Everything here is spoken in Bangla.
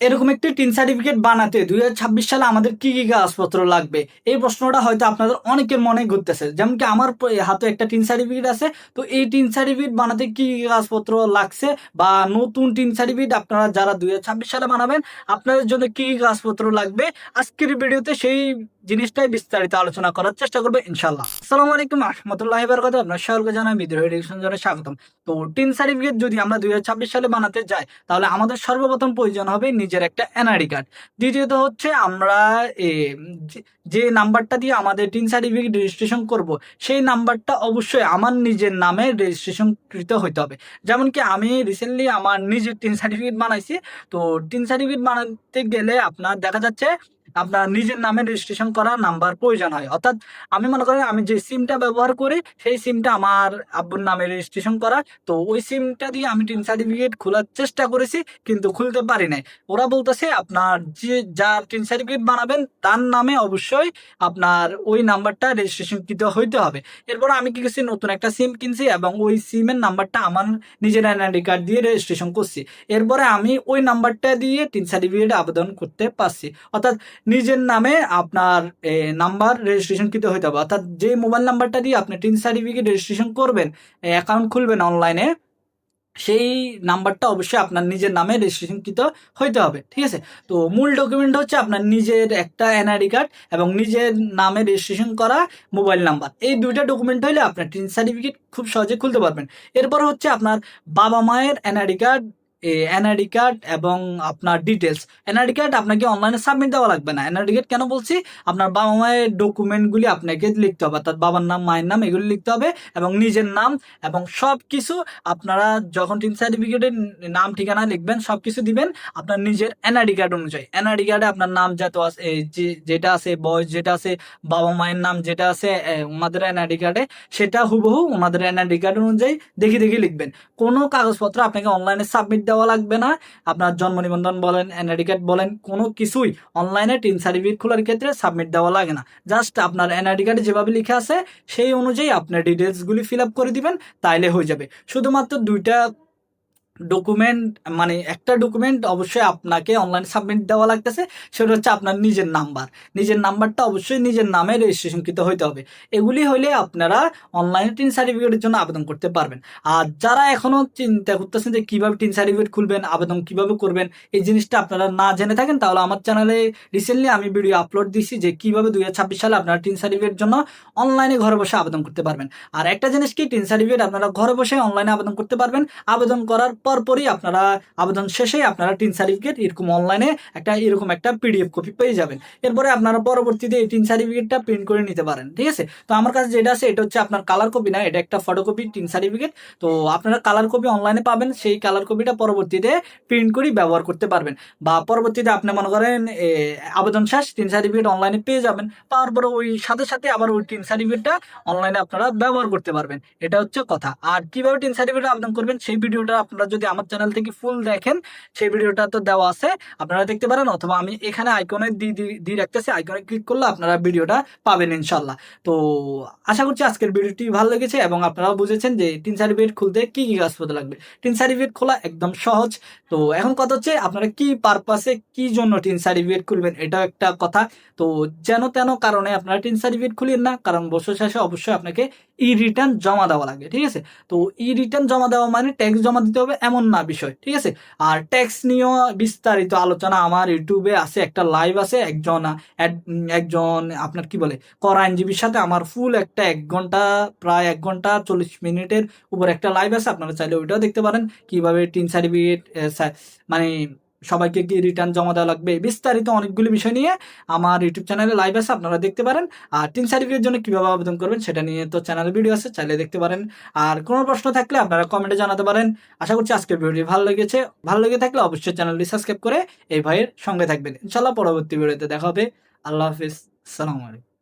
এরকম একটি টিন সার্টিফিকেট বানাতে 2026 সালে আমাদের কি কি কাগজপত্র লাগবে, এই প্রশ্নটা হয়তো আপনাদের অনেকের মনে ঘুরতেছে। যেমন কি আমার হাতে একটা টিন সার্টিফিকেট আছে, তো এই টিন সার্টিফিকেট বানাতে কি কি কাগজপত্র লাগছে, বা নতুন টিন সার্টিফিকেট আপনারা যারা 2026 সালে বানাবেন আপনাদের জন্য কি কি কাগজপত্র লাগবে, আজকের ভিডিওতে সেই জিনিসটাই বিস্তারিত আলোচনা করার চেষ্টা করবে ইনশাল্লাহ। আসসালামু আলাইকুম রহমতুল্লাহি বারাকাতুহু। আপনার সকলকে জানাই ভিডিও এডুকেশন জন্য স্বাগতম। তো টিন সার্টিফিকেট যদি আমরা 2026 সালে বানাতে যাই, তাহলে আমাদের সর্বপ্রথম প্রয়োজন হবে নিজের একটা এনআইডি কার্ড। দ্বিতীয়ত হচ্ছে আমরা যে নাম্বারটা দিয়ে আমাদের টিন সার্টিফিকেট রেজিস্ট্রেশন করব, সেই নাম্বারটা অবশ্যই আমার নিজের নামে রেজিস্ট্রেশন কৃত হইতে হবে। যেমন কি আমি রিসেন্টলি আমার নিজের টিন সার্টিফিকেট বানাইছি। তো টিন সার্টিফিকেট বানাতে গেলে আপনার দেখা যাচ্ছে আপনার নিজের নামে রেজিস্ট্রেশন করা নাম্বার প্রয়োজন হয়। অর্থাৎ আমি মনে করি আমি যে সিমটা ব্যবহার করি সেই সিমটা আমার আব্বুর নামে রেজিস্ট্রেশন করা। তো ওই সিমটা দিয়ে আমি টিন সার্টিফিকেট খোলার চেষ্টা করেছি, কিন্তু খুলতে পারি নাই। ওরা বলতেছে আপনার যার টিন সার্টিফিকেট বানাবেন তার নামে অবশ্যই আপনার ওই নাম্বারটা রেজিস্ট্রেশন কৃত হইতে হবে। এরপর আমি কি করছি, নতুন একটা সিম কিনছি এবং ওই সিমের নাম্বারটা আমার নিজের এনআইডি কার্ড দিয়ে রেজিস্ট্রেশন করছি। এরপরে আমি ওই নাম্বারটা দিয়ে টিন সার্টিফিকেট আবেদন করতে পারছি। অর্থাৎ নিজের নামে আপনার নাম্বার রেজিস্ট্রেশন কৃত হইতে হবে। অর্থাৎ যে মোবাইল নাম্বারটা দিয়ে আপনি টিন সার্টিফিকেট রেজিস্ট্রেশন করবেন, অ্যাকাউন্ট খুলবেন অনলাইনে, সেই নাম্বারটা অবশ্যই আপনার নিজের নামে রেজিস্ট্রেশন কৃত হইতে হবে। ঠিক আছে। তো মূল ডকুমেন্ট হচ্ছে আপনার নিজের একটা এনআইডি কার্ড এবং নিজের নামে রেজিস্ট্রেশন করা মোবাইল নাম্বার। এই দুইটা ডকুমেন্ট হইলে আপনার টিন সার্টিফিকেট খুব সহজে খুলতে পারবেন। এরপর হচ্ছে আপনার বাবা মায়ের এনআইডি কার্ড, এনআইডি কার্ড এবং আপনার ডিটেলস। এনআইডি কার্ড আপনাকে অনলাইনে সাবমিট দেওয়া লাগবে না। এনআইডি কার্ড কেন বলছি, আপনার বাবা মায়ের ডকুমেন্টগুলি আপনাকে লিখতে হবে, অর্থাৎ বাবার নাম মায়ের নাম এগুলি লিখতে হবে এবং নিজের নাম এবং সব কিছু আপনারা যখন টিন সার্টিফিকেটের নাম ঠিকানা লিখবেন সব কিছু দিবেন আপনার নিজের এনআইডি কার্ড অনুযায়ী। এনআইডি কার্ডে আপনার নাম যত আছে, যেটা আছে, বয়স যেটা আছে, বাবা মায়ের নাম যেটা আছে ওনাদের এনআইডি কার্ডে, সেটা হুবহু ওনাদের এনআইডি কার্ড অনুযায়ী দেখে দেখে লিখবেন। কোনো কাগজপত্র আপনাকে অনলাইনে সাবমিট দেওয়া লাগবে না। আপনার জন্ম নিবন্ধন বলেন, এনআইডি কার্ড বলেন, কোনো কিছুই অনলাইনে টিন সার্টিফিকেট খোলার ক্ষেত্রে সাবমিট দেওয়া লাগে না। জাস্ট আপনার এনআইডি কার্ডে যেভাবে লেখা আছে সেই অনুযায়ী আপনার ডিটেলসগুলি ফিল আপ করে দিবেন, তাইলে হয়ে যাবে। শুধুমাত্র দুইটা ডকুমেন্ট, মানে একটা ডকুমেন্ট অবশ্যই আপনাকে অনলাইন সাবমিট দেওয়া লাগতেছে, সেটা হচ্ছে আপনার নিজের নাম্বার। নিজের নাম্বারটা অবশ্যই নিজের নামে রেজিস্ট্রেশনকৃত হইতে হবে। এগুলি হইলে আপনারা অনলাইনে টিন সার্টিফিকেটের জন্য আবেদন করতে পারবেন। আর যারা এখনও চিন্তা করতেছেন যে কীভাবে টিন সার্টিফিকেট খুলবেন, আবেদন কীভাবে করবেন, এই জিনিসটা আপনারা না জেনে থাকেন, তাহলে আমার চ্যানেলে রিসেন্টলি আমি ভিডিও আপলোড দিছি যে কীভাবে 2026 সালে আপনারা টিন সার্টিফিকেটের জন্য অনলাইনে ঘরে বসে আবেদন করতে পারবেন। আর একটা জিনিস কি, টিন সার্টিফিকেট আপনারা ঘরে বসে অনলাইনে আবেদন করতে পারবেন। আবেদন করার পরপরই আপনারা আবেদন শেষে আপনারা টিন সার্টিফিকেট এরকম অনলাইনে এরকম একটা পিডিএফ কপি পেয়ে যাবেন। এরপরে আপনারা পরবর্তীতে এই টিন সার্টিফিকেটটা প্রিন্ট করে নিতে পারেন। ঠিক আছে। তো আমার কাছে যেটা আছে এটা হচ্ছে আপনার কালার কপি না, এটা একটা ফটোকপি টিন সার্টিফিকেট। তো আপনারা কালার কপি অনলাইনে পাবেন, সেই কালার কপিটা পরবর্তীতে প্রিন্ট করে ব্যবহার করতে পারবেন। বা পরবর্তীতে আপনি মনে করেন আবেদন শেষ, টিন সার্টিফিকেট অনলাইনে পেয়ে যাবেন, পাওয়ার পরে ওই সাথে সাথে আবার ওই টিন সার্টিফিকেটটা অনলাইনে আপনারা ব্যবহার করতে পারবেন। এটা হচ্ছে কথা। আর কিভাবে টিন সার্টিফিকেট আবেদন করবেন সেই ভিডিওটা আপনারা যদি আমার চ্যানেল থেকে ফুল দেখেন, সেই ভিডিওটা তো দেওয়া আছে, আপনারা দেখতে পারেন, অথবা আমি এখানে আইকনে দিয়ে রাখতেছি, আইকনে ক্লিক করলে আপনারা ভিডিওটা পাবেন ইনশাল্লাহ। তো আশা করছি আজকের ভিডিওটি ভালো লেগেছে এবং আপনারা বুঝেছেন যে টিন সার্টিফিকেট খুলতে কি কি কাগজপত্র লাগবে। টিন সার্টিফিকেট খোলা একদম সহজ। তো এখন কথা হচ্ছে আপনারা কি পারপাসে কি জন্য টিন সার্টিফিকেট খুলবেন, এটা একটা কথা। তো যেন তেন কারণে আপনারা টিন সার্টিফিকেট খুলেন না, কারণ বছর শেষে অবশ্যই আপনাকে ই রিটার্ন জমা দেওয়া লাগে। ঠিক আছে। তো ই রিটার্ন জমা দেওয়া মানে ট্যাক্স জমা দিতে হবে এমন না বিষয়। ঠিক আছে। আর ট্যাক্স নিয়েও বিস্তারিত আলোচনা আমার ইউটিউবে আছে, একটা লাইভ আছে, একজন আপনার কি বলে কর আইনজীবীর সাথে আমার ফুল একটা 1 ঘন্টা, প্রায় 1 ঘন্টা 40 মিনিটের উপর একটা লাইভ আছে। আপনারা চাইলে ওইটাও দেখতে পারেন, কিভাবে টিন সার্টিফিকেট মানে সবাইকে কি রিটার্ন জমা দেওয়া লাগবে, বিস্তারিত অনেকগুলি বিষয় নিয়ে আমার ইউটিউব চ্যানেলে লাইভ আছে, আপনারা দেখতে পারেন। আর টিন সার্টিফিকেটের জন্য কিভাবে আবেদন করবেন সেটা নিয়ে তো চ্যানেলে ভিডিও আছে, চাইলে দেখতে পারেন। আর কোনো প্রশ্ন থাকলে আপনারা কমেন্টে জানাতে পারেন। আশা করছি আজকের ভিডিওটি ভালো লেগেছে। ভালো লেগে থাকলে অবশ্যই চ্যানেলটি সাবস্ক্রাইব করে এই ভাইয়ের সঙ্গে থাকবেন। ইনশাল্লাহ পরবর্তী ভিডিওতে দেখা হবে। আল্লাহ হাফিজ। আসসালামু আলাইকুম।